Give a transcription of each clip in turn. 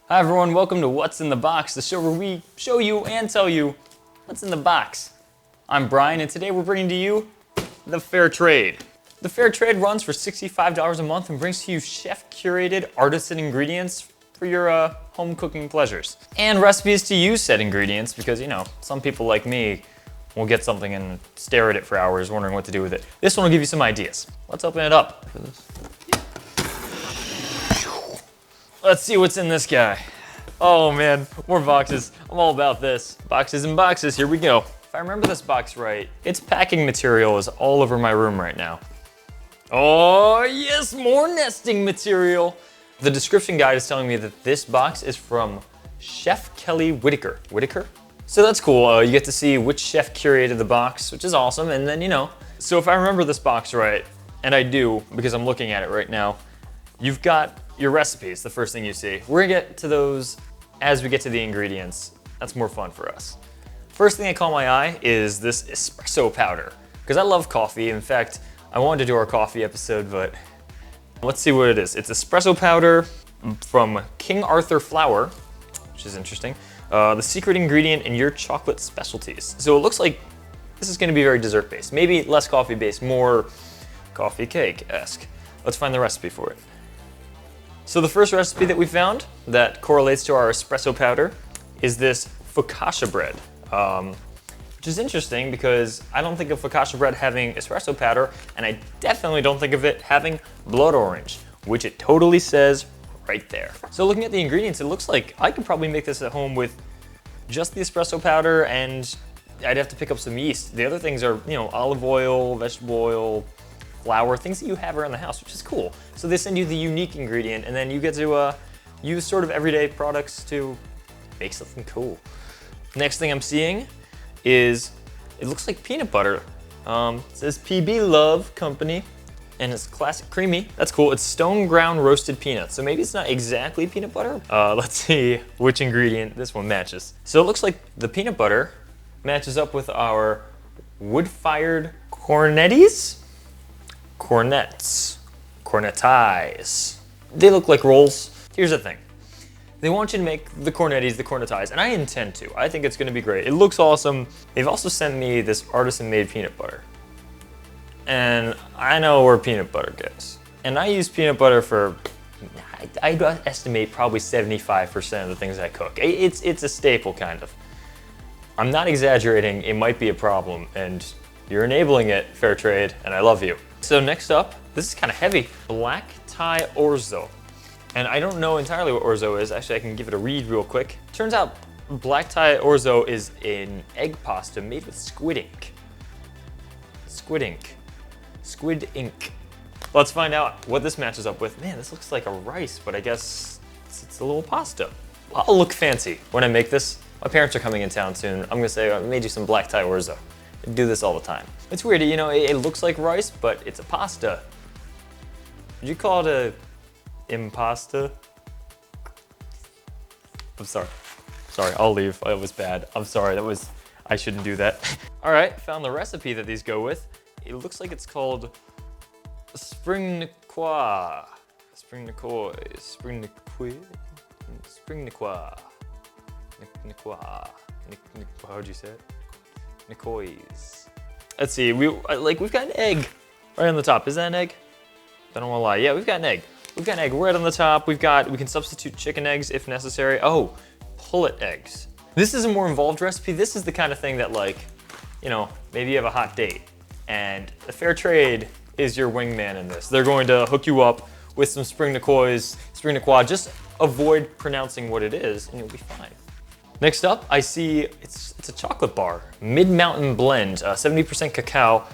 Hi everyone, welcome to What's in the Box, the show where we show you and tell you what's in the box. I'm Bryan, and today we're bringing to you the Fair Trade. The Fair Trade runs for $65 a month and brings to you chef-curated artisan ingredients for your home cooking pleasures. And recipes to use said ingredients because, you know, some people like me will get something and stare at it for hours wondering what to do with it. This one will give you some ideas. Let's open it up. Let's see what's in this guy. Oh man, more boxes. I'm all about this. Boxes and boxes, here we go. If I remember this box right, its packing material is all over my room right now. Oh yes, more nesting material. The description guide is telling me that this box is from Chef Kelly Whitaker. Whitaker? So that's cool. You get to see which chef curated the box, which is awesome. And then, you know, so if I remember this box right, and I do because I'm looking at it right now, you've got your recipes, the first thing you see. We're gonna get to those as we get to the ingredients. That's more fun for us. First thing that caught my eye is this espresso powder, because I love coffee. In fact, I wanted to do our coffee episode, but let's see what it is. It's espresso powder from King Arthur flour, which is interesting. The secret ingredient in your chocolate specialties. So it looks like this is gonna be very dessert-based. Maybe less coffee-based, more coffee cake-esque. Let's find the recipe for it. So the first recipe that we found that correlates to our espresso powder is this focaccia bread, which is interesting because I don't think of focaccia bread having espresso powder, and I definitely don't think of it having blood orange, which it totally says right there. So looking at the ingredients, it looks like I could probably make this at home with just the espresso powder, and I'd have to pick up some yeast. The other things are, you know, olive oil, vegetable oil, flour, things that you have around the house, which is cool. So they send you the unique ingredient, and then you get to use sort of everyday products to make something cool. Next thing I'm seeing is, it looks like peanut butter. It says PB Love Company, and it's classic creamy. That's cool. It's stone ground roasted peanuts, so maybe it's not exactly peanut butter. Let's see which ingredient this one matches. So it looks like the peanut butter matches up with our wood-fired cornettis? Cornetais. They look like rolls. Here's the thing. They want you to make the cornetais, and I intend to. I think it's gonna be great. It looks awesome. They've also sent me this artisan-made peanut butter. And I know where peanut butter goes. And I use peanut butter for, I estimate probably 75% of the things I cook. It's a staple, kind of. I'm not exaggerating, it might be a problem, and you're enabling it, Fair Trade, and I love you. So next up, this is kind of heavy, black Thai orzo. And I don't know entirely what orzo is. Actually, I can give it a read real quick. Turns out black Thai orzo is an egg pasta made with squid ink. Squid ink. Let's find out what this matches up with. Man, this looks like a rice, but I guess it's a little pasta. I'll look fancy when I make this. My parents are coming in town soon. I'm gonna say I made you some black Thai orzo. I do this all the time. It's weird, you know, it looks like rice, but it's a pasta. Would you call it a impasta? I'm sorry. Sorry, I'll leave. It was bad. I'm sorry, I shouldn't do that. All right, found the recipe that these go with. It looks like it's called spring niqua. How would you say it? Nicois. Let's see, we've got an egg right on the top. Is that an egg? I don't want to lie. Yeah, we've got an egg. We've got an egg right on the top. We can substitute chicken eggs if necessary. Oh, pullet eggs. This is a more involved recipe. This is the kind of thing that, like, you know, maybe you have a hot date and the Fair Trade is your wingman in this. They're going to hook you up with some spring niqua. Just avoid pronouncing what it is and you'll be fine. Next up, I see it's a chocolate bar, mid-mountain blend, 70% cacao.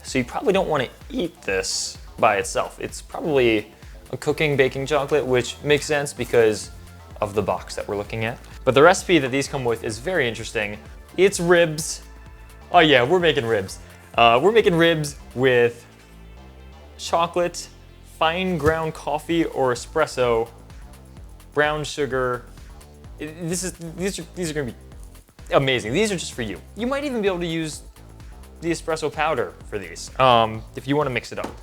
So you probably don't want to eat this by itself. It's probably a cooking, baking chocolate, which makes sense because of the box that we're looking at. But the recipe that these come with is very interesting. It's ribs. Oh yeah, we're making ribs. We're making ribs with chocolate, fine ground coffee or espresso, brown sugar. These are gonna be amazing. These are just for you. You might even be able to use the espresso powder for these if you want to mix it up.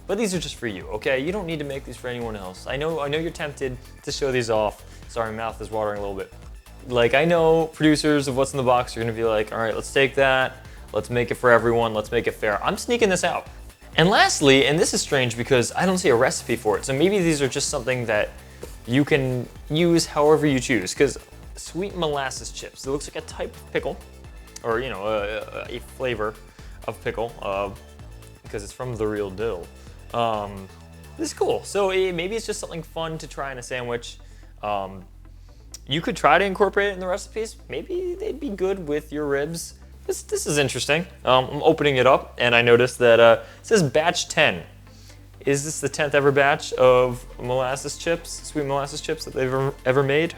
But these are just for you, okay? You don't need to make these for anyone else. I know you're tempted to show these off. Sorry, my mouth is watering a little bit. Like, I know producers of What's in the Box are gonna be like, all right, let's take that, let's make it for everyone, let's make it fair. I'm sneaking this out. And lastly, and this is strange because I don't see a recipe for it, so maybe these are just something that you can use however you choose, because sweet molasses chips, it looks like a type of pickle, or you know, a flavor of pickle, because it's from the real dill. This is cool. So maybe it's just something fun to try in a sandwich. You could try to incorporate it in the recipes. Maybe they'd be good with your ribs. This is interesting. I'm opening it up and I noticed that it says batch 10. Is this the 10th ever batch of molasses chips, sweet molasses chips that they've ever made?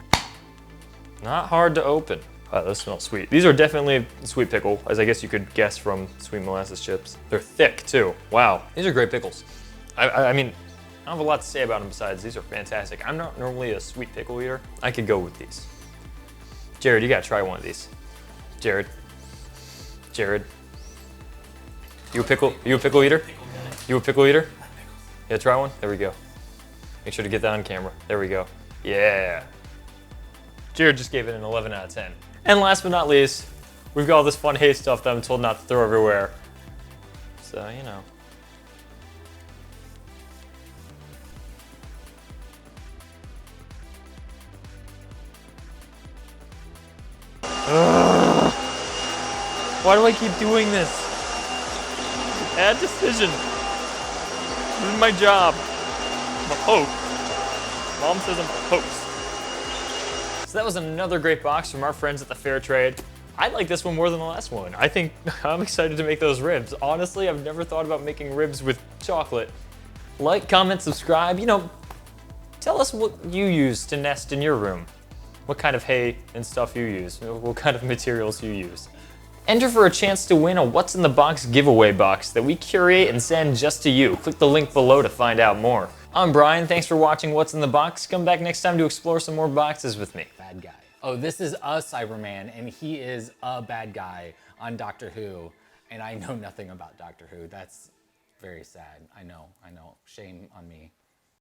Not hard to open. Wow, those smell sweet. These are definitely sweet pickle, as I guess you could guess from sweet molasses chips. They're thick too. Wow, these are great pickles. I mean, I don't have a lot to say about them besides these are fantastic. I'm not normally a sweet pickle eater. I could go with these. Jared, you gotta try one of these. Jared. You a pickle eater? You a pickle eater? Yeah, try one. There we go. Make sure to get that on camera. There we go. Yeah. Jared just gave it an 11 out of 10. And last but not least, we've got all this fun hay stuff that I'm told not to throw everywhere. So, you know. Ugh. Why do I keep doing this? Bad decision. This is my job. I'm a host. Mom says I'm a host. So that was another great box from our friends at the Fair Trade. I like this one more than the last one. I think I'm excited to make those ribs. Honestly, I've never thought about making ribs with chocolate. Like, comment, subscribe. You know, tell us what you use to nest in your room. What kind of hay and stuff you use. What kind of materials you use. Enter for a chance to win a What's in the Box giveaway box that we curate and send just to you. Click the link below to find out more. I'm Bryan, thanks for watching What's in the Box. Come back next time to explore some more boxes with me. Bad guy. Oh, this is a Cyberman, and he is a bad guy on Doctor Who, and I know nothing about Doctor Who. That's very sad. I know. Shame on me.